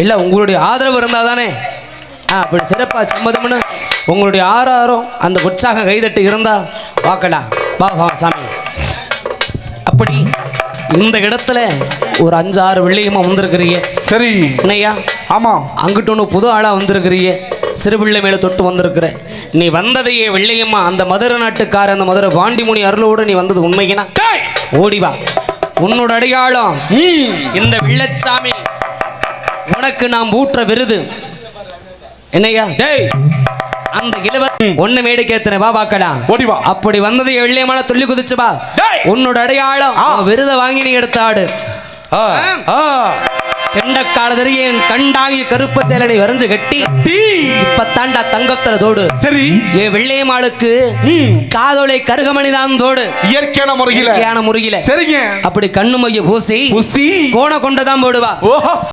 இல்லை உங்களுடைய ஆதரவு இருந்தால் தானே அப்படி சிறப்பாக சம்மதம்னு உங்களுடைய ஆறாரம் அந்த உற்சாக கைதட்டு இருந்தால் பார்க்கலாம். வா சாமி. அப்படி இந்த இடத்துல ஒரு 5-6 வெள்ளையம்மா வந்திருக்கிறீங்க. சரி என்னையா? ஆமாம். அங்கிட்டு ஒன்று புது ஆளாக வந்திருக்கிறீங்க. சிறு பிள்ளை மேலே தொட்டு வந்திருக்கிற நீ வந்ததையே வெள்ளையம்மா அந்த மதுரை நாட்டுக்கார அந்த மதுரை பாண்டிமுனி அருளோடு நீ வந்தது உண்மைக்குனா ஓடிவா. உன்னோட அடையாளம் இந்த வெள்ளச்சாமி. உனக்கு நாம் ஊற்ற விருது என்னையா? டேய் அந்த இளவ ஒண்ணு மேடை கேத்தன வா பார்க்கலாம். ஓடிவா. அப்படி வந்ததை வெள்ளையமான துள்ளி குதிச்சு வா. உன்னோட அடையாளம் விருதை வாங்கி நீ எடுத்தாடு. கெண்டக்காலதறிய என் கண்டாங்கி கருப்ப சேலனை வரைஞ்சு கட்டி இப்பத்தாண்டா தங்கத்துல தோடு. சரி என் வெள்ளையம்மாளுக்கு காதோலை கருகமணிதான் தோடு. இயற்கையான முறையில முருகில. சரிங்க. அப்படி கண்ணு மைய பூசி கோண கொண்டதான் போடுவா.